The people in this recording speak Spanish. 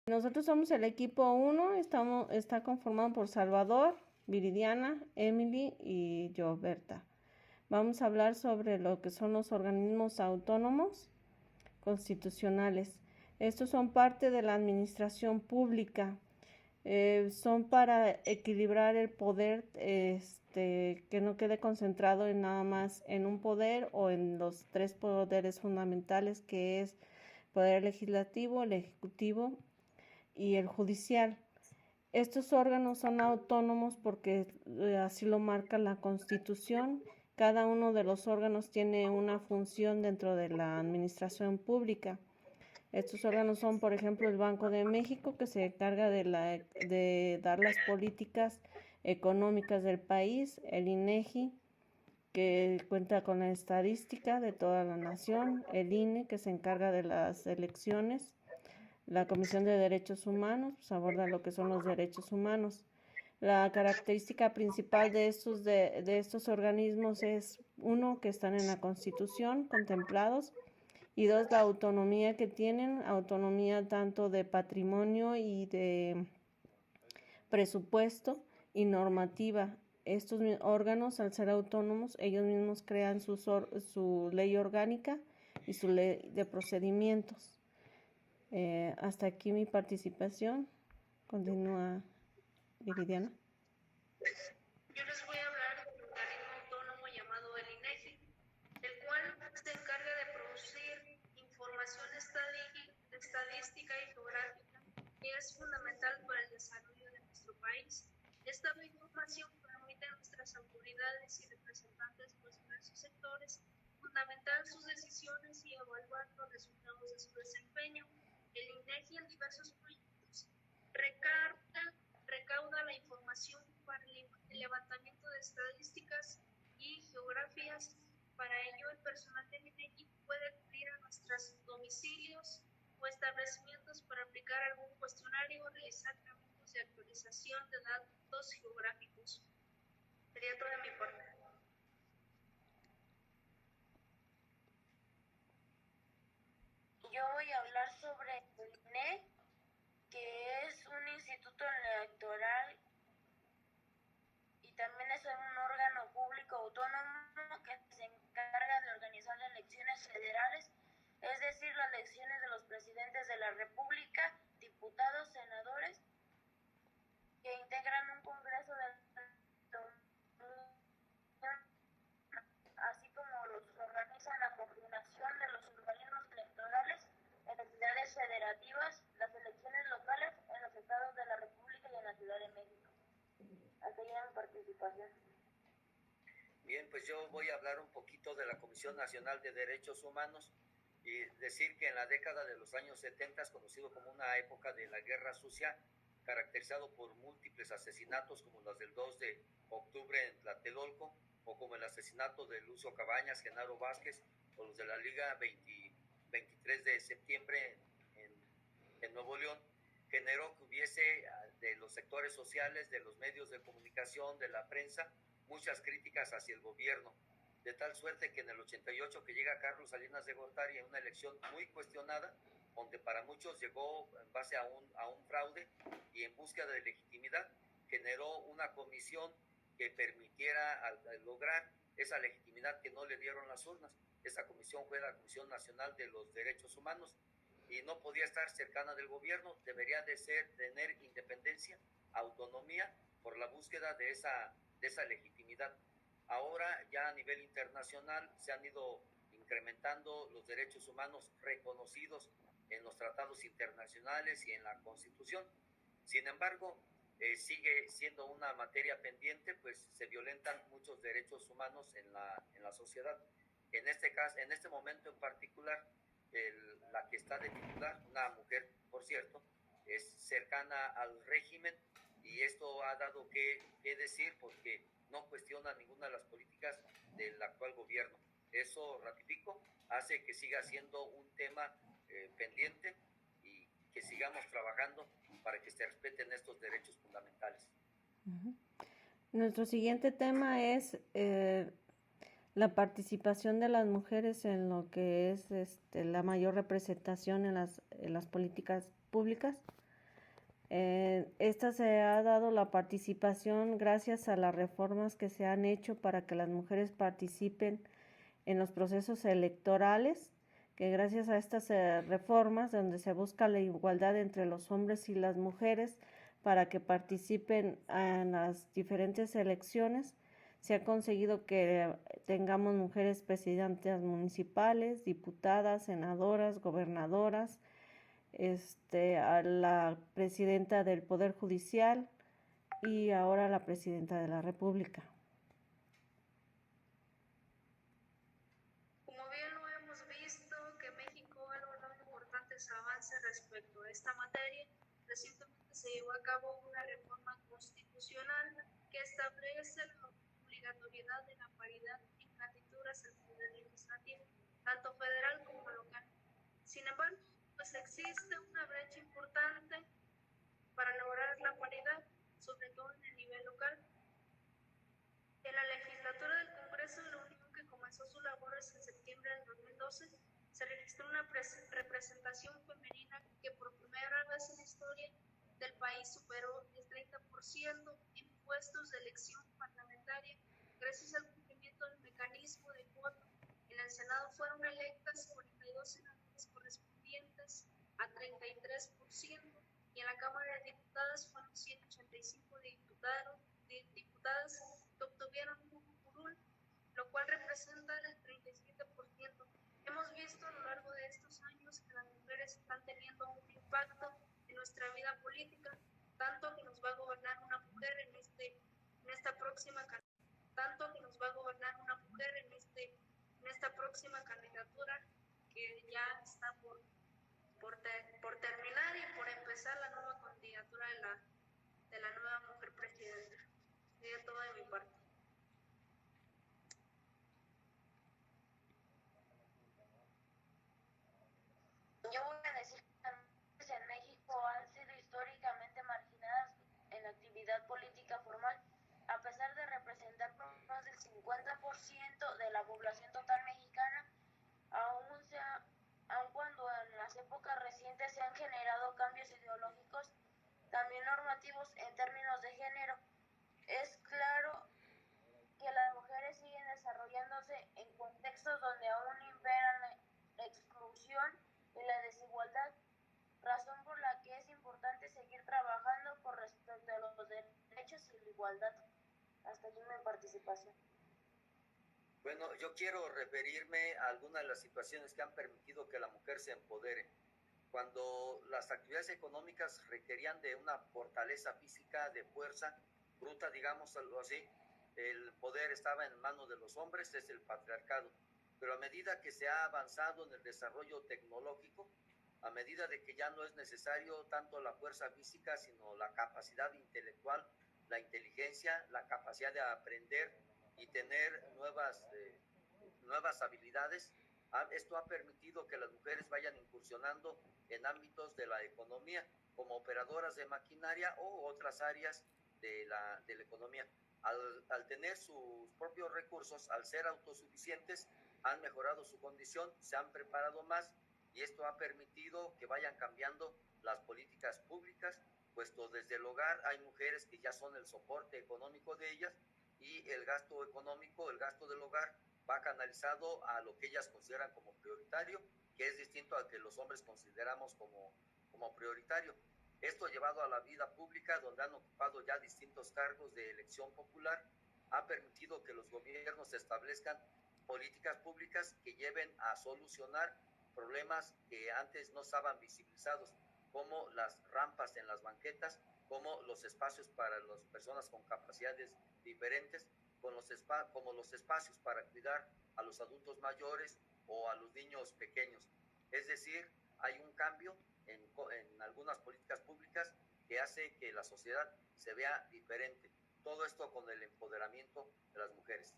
Nosotros somos el equipo 1, está conformado por Salvador, Viridiana, Emily y yo, Berta. Vamos a hablar sobre lo que son los organismos autónomos constitucionales. Estos son parte de la administración pública. Son para equilibrar el poder, que no quede concentrado en nada más en un poder o en los tres poderes fundamentales, que es poder legislativo, el ejecutivo y el judicial. Estos órganos son autónomos porque así lo marca la Constitución. Cada uno de los órganos tiene una función dentro de la administración pública. Estos órganos son, por ejemplo, el Banco de México, que se encarga de dar las políticas económicas del país, el INEGI, que cuenta con la estadística de toda la nación, el INE, que se encarga de las elecciones, la Comisión de Derechos Humanos, pues aborda lo que son los derechos humanos. La característica principal de estos organismos es, uno, que están en la Constitución contemplados, y dos, la autonomía que tienen, autonomía tanto de patrimonio y de presupuesto y normativa. Estos órganos, al ser autónomos, ellos mismos crean su ley orgánica y su ley de procedimientos. Hasta aquí mi participación. Continúa, Viridiana. Yo les voy a hablar del organismo autónomo llamado el INEGI, el cual se encarga de producir información estadística y geográfica que es fundamental para el desarrollo de nuestro país. Esta información permite a nuestras autoridades y representantes de los diversos sectores fundamentar sus decisiones y evaluar los resultados de su desempeño. El INEGI en diversos proyectos recauda la información para el levantamiento de estadísticas y geografías. Para ello, el personal del INEGI puede acudir a nuestros domicilios o establecimientos para aplicar algún cuestionario o realizar trabajos de actualización de datos geográficos. Sería toda mi parte. Yo voy a hablar sobre el INE, que es un instituto electoral y también es un órgano público autónomo que se encarga de organizar las elecciones federales, es decir, las elecciones de los presidentes de la República, diputados, senadores, que integran un Congreso de la Unión, así como los organizan la coordinación de los organismos electorales en las entidades federativas, las elecciones locales en los estados de la República y en la Ciudad de México. Hasta ahí mi participación. Bien, pues yo voy a hablar un poquito de la Comisión Nacional de Derechos Humanos y decir que en la década de los años 70, conocido como una época de la Guerra Sucia, caracterizado por múltiples asesinatos como los del 2 de octubre en Tlatelolco, o como el asesinato de Lucio Cabañas, Genaro Vázquez, o los de la Liga 23 de septiembre en Nuevo León, generó que hubiese de los sectores sociales, de los medios de comunicación, de la prensa, muchas críticas hacia el gobierno, de tal suerte que en el 88 que llega Carlos Salinas de Gortari en una elección muy cuestionada, donde para muchos llegó en base a un fraude y en búsqueda de legitimidad, generó una comisión que permitiera lograr esa legitimidad que no le dieron las urnas. Esa comisión fue la Comisión Nacional de los Derechos Humanos y no podía estar cercana del gobierno, debería de tener independencia, autonomía por la búsqueda de esa legitimidad. Ahora ya a nivel internacional se han ido incrementando los derechos humanos reconocidos en los tratados internacionales y en la Constitución. Sin embargo, sigue siendo una materia pendiente, pues se violentan muchos derechos humanos en la sociedad. En este momento en particular, la que está de titular, una mujer, por cierto, es cercana al régimen y esto ha dado que decir porque no cuestiona ninguna de las políticas del actual gobierno. Eso, ratifico, hace que siga siendo un tema pendiente y que sigamos trabajando para que se respeten estos derechos fundamentales. Nuestro siguiente tema es la participación de las mujeres en lo que es la mayor representación en las políticas públicas. Esta se ha dado la participación gracias a las reformas que se han hecho para que las mujeres participen en los procesos electorales, que gracias a estas reformas, donde se busca la igualdad entre los hombres y las mujeres para que participen en las diferentes elecciones, se ha conseguido que tengamos mujeres presidentas municipales, diputadas, senadoras, gobernadoras, a la presidenta del Poder Judicial y ahora la presidenta de la República. Como bien lo hemos visto, que México ha logrado importantes avances respecto a esta materia, recientemente se llevó a cabo una reforma constitucional que establece la obligatoriedad de la paridad en candidaturas al poder legislativo, tanto federal como local. Sin embargo, pues existe una brecha importante para lograr la paridad, sobre todo en el nivel local. En la legislatura del Congreso de la Unión, que comenzó sus labores en septiembre del 2012, se registró una representación femenina que por primera vez en la historia del país superó el 30% en puestos de elección parlamentaria, gracias al cumplimiento del mecanismo de cuota. En el Senado fueron electas 42 senadores correspondientes a 33%, y en la Cámara de Diputadas fueron 185 diputadas que obtuvieron un curul, lo cual representa el 37%. Hemos visto a lo largo de estos años que las mujeres están teniendo un impacto en nuestra vida política, tanto que nos va a gobernar una mujer en esta próxima candidatura que ya está por terminar y por empezar la nueva candidatura de la nueva mujer presidenta. Sería todo de mi parte. Yo voy a decir que las mujeres en México han sido históricamente marginadas en la actividad política formal, a pesar de representar más del 50% de la población total mexicana. Aun cuando en las épocas recientes se han generado cambios ideológicos, también normativos en términos de género, es claro que las mujeres siguen desarrollándose en contextos donde aún imperan la exclusión y la desigualdad, razón por la que es importante seguir trabajando por respecto a los derechos y la igualdad. Hasta aquí mi participación. Bueno, yo quiero referirme a algunas de las situaciones que han permitido que la mujer se empodere. Cuando las actividades económicas requerían de una fortaleza física, de fuerza bruta, digamos algo así, el poder estaba en manos de los hombres, es el patriarcado. Pero a medida que se ha avanzado en el desarrollo tecnológico, a medida de que ya no es necesario tanto la fuerza física, sino la capacidad intelectual, la inteligencia, la capacidad de aprender y tener nuevas habilidades, esto ha permitido que las mujeres vayan incursionando en ámbitos de la economía, como operadoras de maquinaria o otras áreas de la economía. Al tener sus propios recursos, al ser autosuficientes, han mejorado su condición, se han preparado más, y esto ha permitido que vayan cambiando las políticas públicas, puesto desde el hogar hay mujeres que ya son el soporte económico de ellas, y el gasto económico, el gasto del hogar, va canalizado a lo que ellas consideran como prioritario, que es distinto al que los hombres consideramos como prioritario. Esto llevado a la vida pública, donde han ocupado ya distintos cargos de elección popular, ha permitido que los gobiernos establezcan políticas públicas que lleven a solucionar problemas que antes no estaban visibilizados, como las rampas en las banquetas, como los espacios para las personas con capacidades diferentes, como los espacios para cuidar a los adultos mayores o a los niños pequeños. Es decir, hay un cambio en algunas políticas públicas que hace que la sociedad se vea diferente. Todo esto con el empoderamiento de las mujeres.